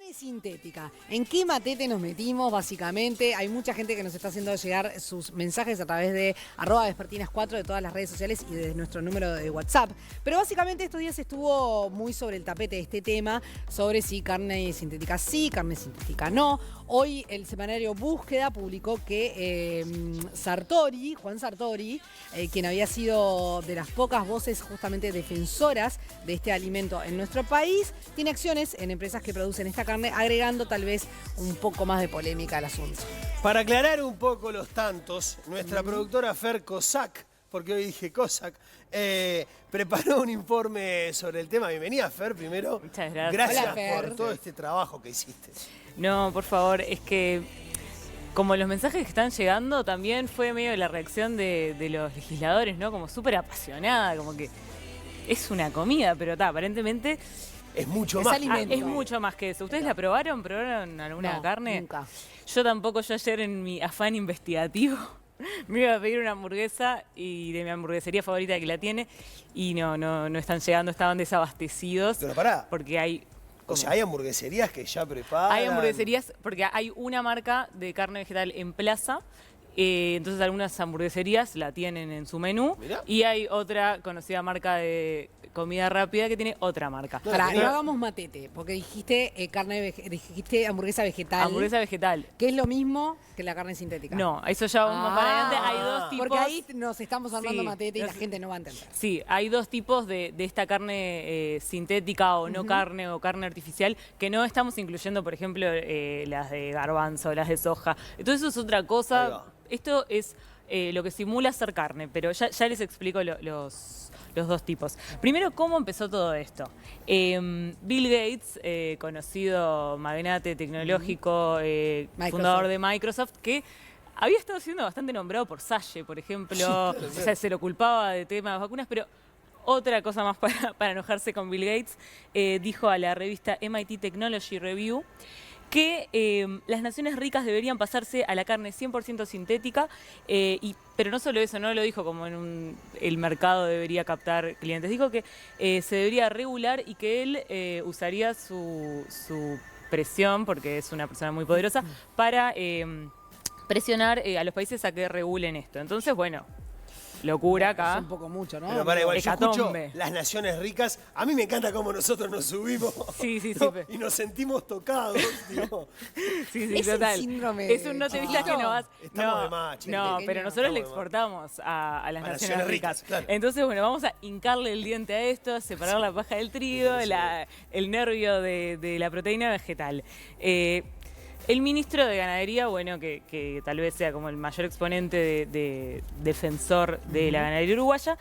Carne sintética. ¿En qué matete nos metimos, básicamente? Hay mucha gente que nos está haciendo llegar sus mensajes a través de @vespertinas4 de todas las redes sociales y de nuestro número de WhatsApp. Pero básicamente estos días estuvo muy sobre el tapete este tema, sobre si carne sintética sí, carne sintética no. Hoy el semanario Búsqueda publicó que Juan Sartori, quien había sido de las pocas voces justamente defensoras de este alimento en nuestro país, tiene acciones en empresas que producen esta carne, agregando tal vez un poco más de polémica al asunto. Para aclarar un poco los tantos, nuestra productora Fer Cossack, porque hoy dije Cossack, preparó un informe sobre el tema. Bienvenida, Fer, primero. Muchas gracias. Gracias Hola, Fer. por todo este trabajo que hiciste. No, por favor, es que como los mensajes que están llegando, también fue medio la reacción de los legisladores, ¿no? Como súper apasionada, como que es una comida, pero aparentemente Es mucho Es más. alimento. es mucho más que eso. ¿Ustedes la probaron? ¿Probaron alguna No, carne? nunca. Yo tampoco. Yo ayer en mi afán investigativo me iba a pedir una hamburguesa y de mi hamburguesería favorita que la tiene y no están llegando, estaban desabastecidos. Pero pará, Porque hay... o sea, hay hamburgueserías que ya preparan. Hay hamburgueserías, porque hay una marca de carne vegetal en Plaza, entonces algunas hamburgueserías la tienen en su menú. Mirá. Y hay otra conocida marca de comida rápida que tiene otra marca. No, Pará, pero- no hagamos matete, porque dijiste dijiste hamburguesa vegetal. Hamburguesa vegetal. Que es lo mismo que la carne sintética. No, eso ya vamos para adelante. Hay dos tipos. Porque ahí nos estamos armando Sí, matete y la es- gente no va a entender. Sí, hay dos tipos de esta carne sintética o no carne o carne artificial que no estamos incluyendo, por ejemplo, las de garbanzo, las de soja. Entonces eso es otra Ahí cosa. va. Esto es lo que simula ser carne, pero ya les explico los dos tipos. Primero, ¿cómo empezó todo esto? Bill Gates, conocido magnate tecnológico, fundador de Microsoft, que había estado siendo bastante nombrado por Salle, por ejemplo. O sea, se lo culpaba de temas de vacunas, pero otra cosa más para enojarse con Bill Gates, dijo a la revista MIT Technology Review que las naciones ricas deberían pasarse a la carne 100% sintética, pero no solo eso, no lo dijo como el mercado debería captar clientes, dijo que se debería regular y que él usaría su presión, porque es una persona muy poderosa, para presionar a los países a que regulen esto. Entonces, bueno, locura acá. Es un poco mucho, ¿no? Pero para igual, yo escucho Hecatombe. las naciones ricas. A mí me encanta cómo nosotros nos subimos. Sí, sí, sí, ¿no? pero- Y nos sentimos tocados, digo. Sí, sí, Es el total. síndrome Es un no te vistas que no vas. Estamos no, de más, che, no, pequeño. pero nosotros le Estamos de más. exportamos a las A naciones ricas. claro. Entonces, bueno, vamos a hincarle el diente a esto, separar la paja del trigo, el nervio de la proteína vegetal. El ministro de Ganadería, bueno, que tal vez sea como el mayor exponente de defensor de la ganadería uruguaya,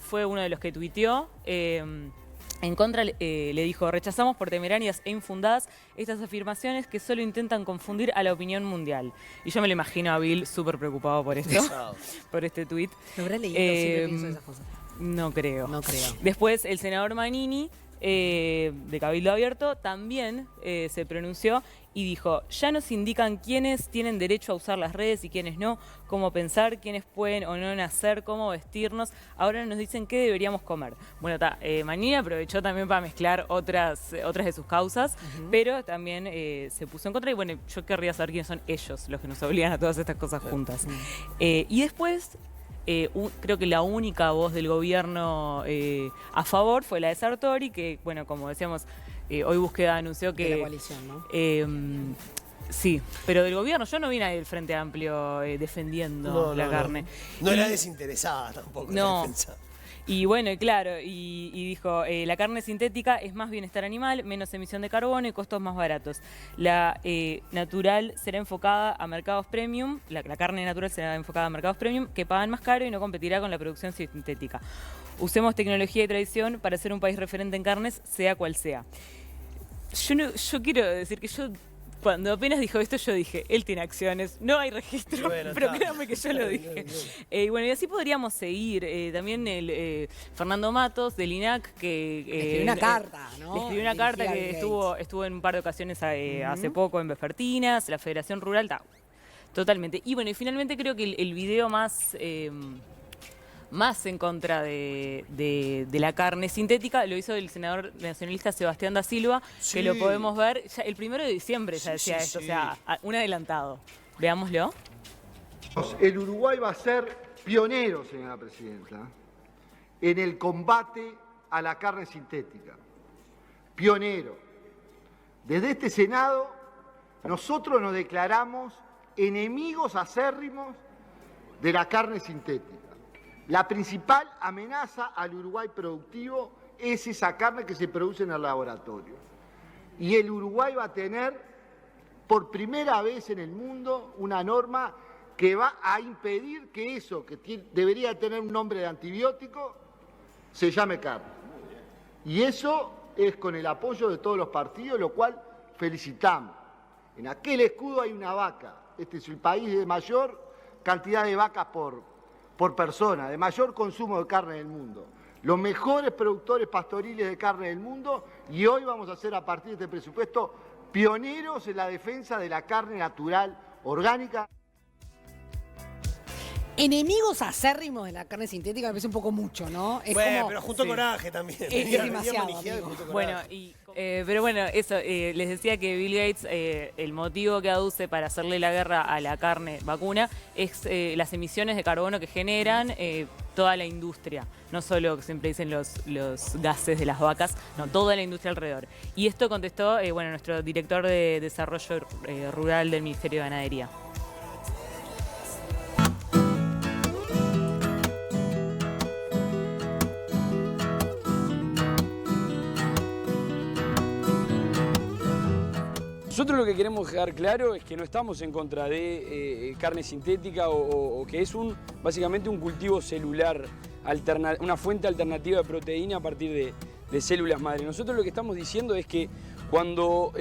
fue uno de los que tuiteó. En contra, le dijo: rechazamos por temerarias e infundadas estas afirmaciones que solo intentan confundir a la opinión mundial. Y yo me lo imagino a Bill súper preocupado por esto, Pesado. por este tuit. ¿Lo habrá leído? Siempre Eh, pienso esas cosas. No creo. No creo. Después el senador Manini, de Cabildo Abierto, también se pronunció y dijo: ya nos indican quiénes tienen derecho a usar las redes y quiénes no, cómo pensar, quiénes pueden o no nacer, cómo vestirnos. Ahora nos dicen qué deberíamos comer. Bueno, Manini aprovechó también para mezclar otras de sus causas, pero también se puso en contra. Y bueno, yo querría saber quiénes son ellos los que nos obligan a todas estas cosas juntas. Y después... creo que la única voz del gobierno a favor fue la de Sartori, que, bueno, como decíamos, hoy Búsqueda anunció De la que... coalición, ¿no? Sí, pero del gobierno yo no vi a nadie del Frente Amplio defendiendo la carne. No era desinteresada tampoco la No. defensa. Y bueno, y claro, y dijo, la carne sintética es más bienestar animal, menos emisión de carbono y costos más baratos. La natural será enfocada a mercados premium, la carne natural será enfocada a mercados premium que pagan más caro y no competirá con la producción sintética. Usemos tecnología y tradición para ser un país referente en carnes, sea cual sea. Yo quiero decir que yo... Cuando apenas dijo esto, yo dije: él tiene acciones, no hay registro, Bueno, pero está. créanme que yo lo dije. Y bueno, y así podríamos seguir. También Fernando Matos, del INAC, que... Le escribió una carta, ¿no? Le escribió una Dirigida carta a que Bill estuvo en un par de ocasiones hace poco en Vespertinas, la Federación Rural, totalmente. Y bueno, y finalmente creo que el video más en contra de la carne sintética lo hizo el senador nacionalista Sebastián da Silva, Sí. que lo podemos ver ya el 1 de diciembre, ya Sí, decía sí, esto, sí. o sea, un adelantado. Veámoslo. El Uruguay va a ser pionero, señora presidenta, en el combate a la carne sintética. Pionero. Desde este Senado, nosotros nos declaramos enemigos acérrimos de la carne sintética. La principal amenaza al Uruguay productivo es esa carne que se produce en el laboratorio. Y el Uruguay va a tener, por primera vez en el mundo, una norma que va a impedir que eso que debería tener un nombre de antibiótico se llame carne. Y eso es con el apoyo de todos los partidos, lo cual felicitamos. En aquel escudo hay una vaca. Este es el país de mayor cantidad de vacas por persona, de mayor consumo de carne del mundo. Los mejores productores pastoriles de carne del mundo, y hoy vamos a ser, a partir de este presupuesto, pioneros en la defensa de la carne natural orgánica. Enemigos acérrimos de la carne sintética me parece un poco mucho, ¿no? Es Bueno, como, pero junto sí. coraje también. Es demasiado, manejado y amigo. juntó Bueno, coraje. pero bueno, eso, les decía que Bill Gates, el motivo que aduce para hacerle la guerra a la carne vacuna es las emisiones de carbono que generan toda la industria, no solo que siempre dicen los gases de las vacas, no, toda la industria alrededor. Y esto contestó, bueno, nuestro director de Desarrollo Rural del Ministerio de Ganadería. Nosotros lo que queremos dejar claro es que no estamos en contra de carne sintética o que es básicamente un cultivo celular, una fuente alternativa de proteína a partir de células madre. Nosotros lo que estamos diciendo es que cuando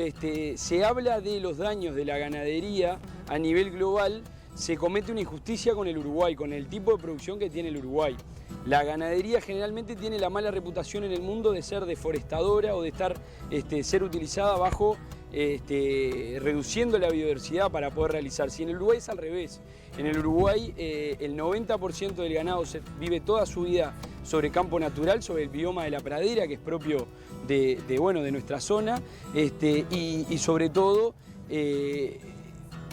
se habla de los daños de la ganadería a nivel global, se comete una injusticia con el Uruguay, con el tipo de producción que tiene el Uruguay. La ganadería generalmente tiene la mala reputación en el mundo de ser deforestadora o de ser utilizada bajo reduciendo la biodiversidad para poder realizarse. Y en el Uruguay es al revés. En el Uruguay el 90% del ganado vive toda su vida sobre campo natural, sobre el bioma de la pradera, que es propio de nuestra zona, y sobre todo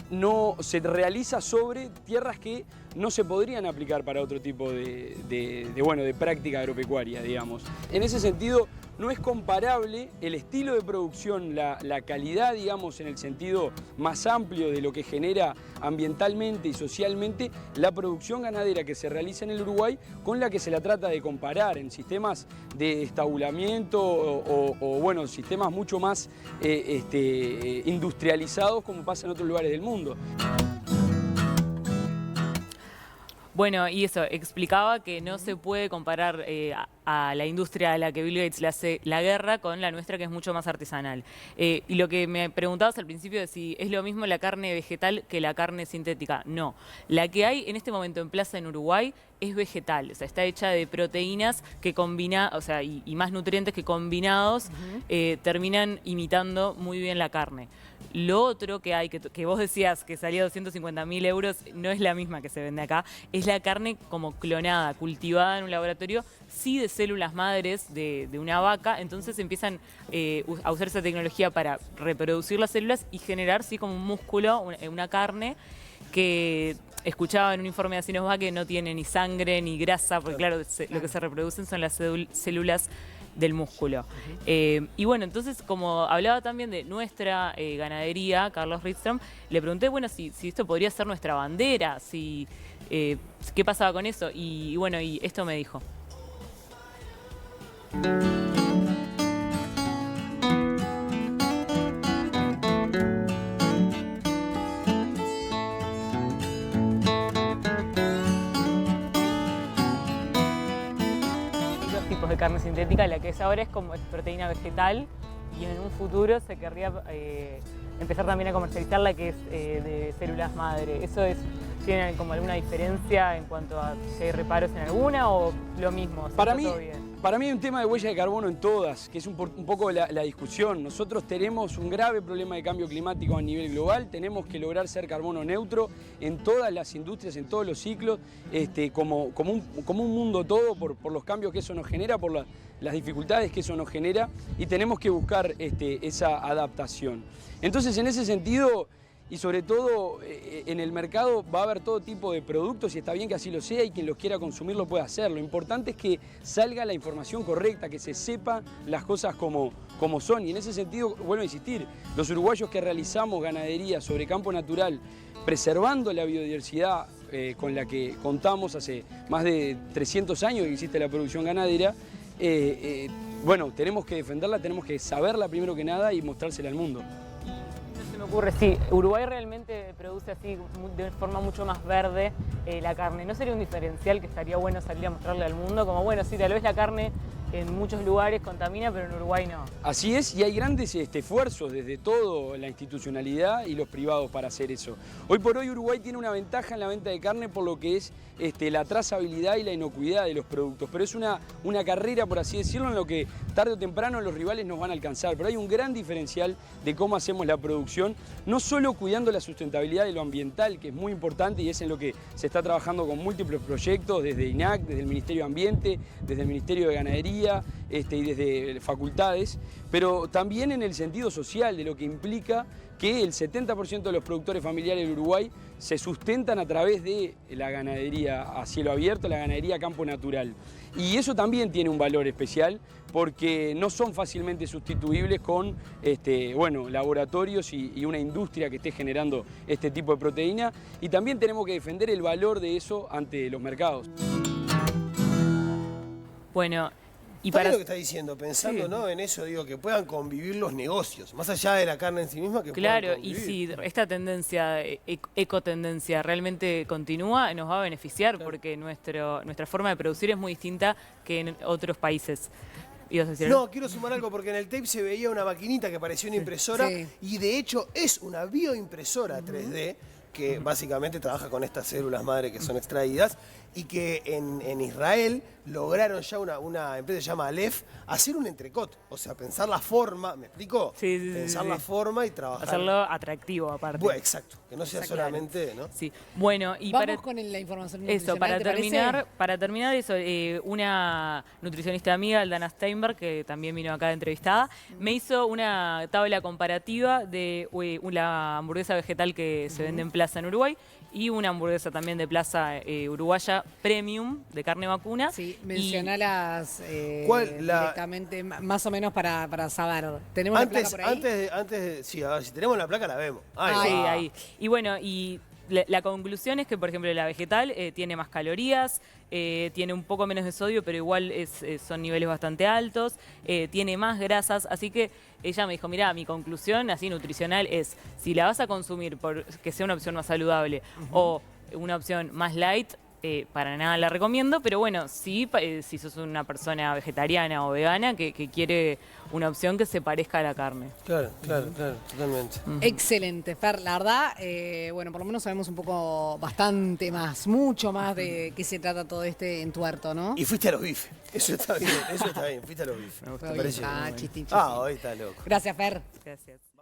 no se realiza sobre tierras que no se podrían aplicar para otro tipo de práctica agropecuaria, digamos. En ese sentido, no es comparable el estilo de producción, la calidad, digamos, en el sentido más amplio de lo que genera ambientalmente y socialmente la producción ganadera que se realiza en el Uruguay con la que se la trata de comparar en sistemas de estabulamiento o sistemas mucho más industrializados como pasa en otros lugares del mundo. Bueno, y eso, explicaba que no se puede comparar a la industria a la que Bill Gates le hace la guerra con la nuestra, que es mucho más artesanal. Y lo que me preguntabas al principio de si es lo mismo la carne vegetal que la carne sintética. No, la que hay en este momento en plaza en Uruguay es vegetal, o sea, está hecha de proteínas que y más nutrientes que combinados terminan imitando muy bien la carne. Lo otro que hay, que vos decías que salía 250.000 euros, no es la misma que se vende acá, es la carne como clonada, cultivada en un laboratorio, sí de células madres de una vaca, entonces empiezan a usar esa tecnología para reproducir las células y generar, sí, como un músculo, una carne que escuchaba en un informe de Asinosva que no tiene ni sangre ni grasa, porque claro, lo que se reproducen son las células del músculo. Y bueno, entonces, como hablaba también de nuestra ganadería, Carlos Ridstrom, le pregunté, bueno, si esto podría ser nuestra bandera, qué pasaba con eso, y bueno, y esto me dijo. Tipos de carne sintética, la que es ahora es como proteína vegetal y en un futuro se querría empezar también a comercializar la que es de células madre. ¿Tiene como alguna diferencia en cuanto a si hay reparos en alguna o lo mismo? Para mí, todo bien? Para mí hay un tema de huella de carbono en todas, que es un poco la discusión. Nosotros tenemos un grave problema de cambio climático a nivel global, tenemos que lograr ser carbono neutro en todas las industrias, en todos los ciclos, como un mundo todo, por los cambios que eso nos genera, por las dificultades que eso nos genera, y tenemos que buscar esa adaptación. Entonces, en ese sentido, y sobre todo en el mercado va a haber todo tipo de productos y está bien que así lo sea y quien los quiera consumir lo puede hacer. Lo importante es que salga la información correcta, que se sepa las cosas como son. Y en ese sentido, vuelvo a insistir, los uruguayos que realizamos ganadería sobre campo natural, preservando la biodiversidad con la que contamos hace más de 300 años que existe la producción ganadera, bueno, tenemos que defenderla, tenemos que saberla primero que nada y mostrársela al mundo. Se me ocurre, sí, Uruguay realmente produce así de forma mucho más verde la carne. ¿No sería un diferencial que estaría bueno salir a mostrarle al mundo? Como bueno, sí, tal vez la carne en muchos lugares contamina, pero en Uruguay no. Así es, y hay grandes esfuerzos desde todo la institucionalidad y los privados para hacer eso. Hoy por hoy Uruguay tiene una ventaja en la venta de carne por lo que es la trazabilidad y la inocuidad de los productos, pero es una carrera, por así decirlo, en lo que tarde o temprano los rivales nos van a alcanzar, pero hay un gran diferencial de cómo hacemos la producción, no solo cuidando la sustentabilidad de lo ambiental, que es muy importante y es en lo que se está trabajando con múltiples proyectos, desde INAC, desde el Ministerio de Ambiente, desde el Ministerio de Ganadería, y desde facultades, pero también en el sentido social de lo que implica que el 70% de los productores familiares del Uruguay se sustentan a través de la ganadería a cielo abierto, la ganadería a campo natural. Y eso también tiene un valor especial porque no son fácilmente sustituibles con bueno, laboratorios y una industria que esté generando este tipo de proteína. Y también tenemos que defender el valor de eso ante los mercados. Bueno, y Para para lo que está diciendo, pensando, Sí. ¿no? En eso, digo, que puedan convivir los negocios, más allá de la carne en sí misma, que Claro, puedan y convivir. si esta tendencia, ecotendencia, realmente continúa, nos va a beneficiar porque nuestra forma de producir es muy distinta que en otros países. ¿Ibas a decir algo? No, quiero sumar algo porque en el tape se veía una maquinita que parecía una impresora Sí. y de hecho es una bioimpresora 3D que básicamente trabaja con estas células madre que son extraídas y que en Israel lograron ya una empresa que se llama Aleph hacer un entrecot, o sea, pensar la forma, ¿me explico? Sí, sí, sí, pensar sí. la forma y trabajar. Hacerlo atractivo aparte. Bueno, exacto, que no sea Está claro. solamente, ¿no? Sí. Bueno, y Vamos para con la información eso, nutricional, ¿te para terminar eso, una nutricionista amiga, Aldana Steinberg, que también vino acá de entrevistada, me hizo una tabla comparativa de la hamburguesa vegetal que se vende en plaza en Uruguay y una hamburguesa también de plaza uruguaya premium de carne vacuna. Sí, Y- mencionalas ¿Cuál? directamente, más o menos para saber. Tenemos la placa por ahí. Sí, a ver, si tenemos la placa la vemos. Ahí Sí, va. ahí. Y bueno, y la conclusión es que, por ejemplo, la vegetal tiene más calorías, tiene un poco menos de sodio, pero igual son niveles bastante altos, tiene más grasas, así que ella me dijo, mirá, mi conclusión así nutricional es, si la vas a consumir por que sea una opción más saludable o una opción más light, para nada la recomiendo, pero bueno, sí, si sos una persona vegetariana o vegana que quiere una opción que se parezca a la carne. Claro, totalmente. Excelente, Fer. La verdad, bueno, por lo menos sabemos un poco, bastante más, mucho más de qué se trata todo este entuerto, ¿no? Y fuiste a los bifes. Eso está bien, fuiste a los bifes. Fue ¿Te hoy, parece? chistín. Ah, hoy está loco. Gracias, Fer. Gracias.